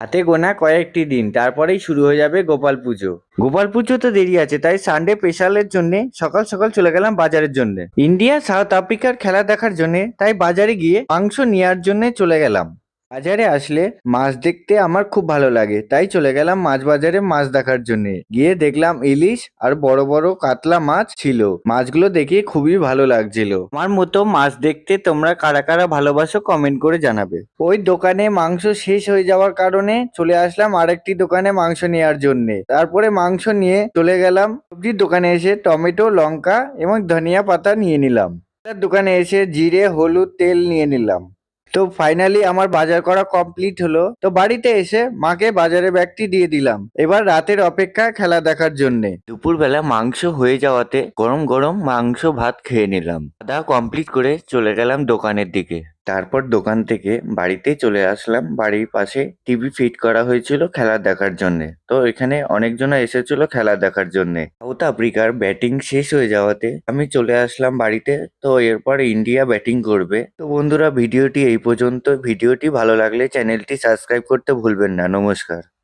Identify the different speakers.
Speaker 1: হাতে গোনা কয়েকটি দিন, তারপরেই শুরু হয়ে যাবে গোপাল পুজো। গোপাল পুজো তো দেরি আছে, তাই সানডে স্পেশালের জন্য সকাল সকাল চলে গেলাম বাজারের জন্য। ইন্ডিয়া সাউথ আফ্রিকার খেলা দেখার জন্য, তাই বাজারে গিয়ে মাংস নেওয়ার জন্য চলে গেলাম। বাজারে আসলে মাছ দেখতে আমার খুব ভালো লাগে, তাই চলে গেলাম মাছ বাজারে মাছ দেখার জন্য। গিয়ে দেখলাম ইলিশ আর বড় বড় কাতলা মাছ ছিল। মাছগুলো দেখে খুবই ভালো লাগছিল। আমার মতো মাছ দেখতে তোমরা কারা কারা ভালোবাসো কমেন্ট করে জানাবে। ওই দোকানে মাংস শেষ হয়ে যাওয়ার কারণে চলে আসলাম আরেকটি দোকানে মাংস নেওয়ার জন্য। তারপরে মাংস নিয়ে চলে গেলাম সবজির দোকানে, এসে টমেটো, লঙ্কা এবং ধনিয়া পাতা নিয়ে নিলাম। দোকানে এসে জিরে, হলুদ, তেল নিয়ে নিলাম। তো ফাইনালি আমার বাজার করা কমপ্লিট হলো। তো বাড়িতে এসে মাকে বাজারের ব্যাগটি দিয়ে দিলাম। এবার রাতের অপেক্ষা খেলা দেখার জন্যে। দুপুরবেলা মাংস হয়ে যাওয়াতে গরম গরম মাংস ভাত খেয়ে নিলাম। খাওয়া কমপ্লিট করে চলে গেলাম দোকানের দিকে। তারপর দোকান থেকে বাড়িতে চলে আসলাম। বাড়ির পাশে টিভি ফিট করা হয়েছিল খেলা দেখার জন্য। তো এখানে অনেকজন এসেছিল খেলা দেখার জন্য। সাউথ আফ্রিকার ব্যাটিং শেষ হয়ে যাওয়াতে আমি চলে আসলাম বাড়িতে। তো এরপর ইন্ডিয়া ব্যাটিং করবে। তো বন্ধুরা, ভিডিওটি এই পর্যন্ত। ভিডিওটি ভালো লাগলে চ্যানেলটি সাবস্ক্রাইব করতে ভুলবেন না। নমস্কার।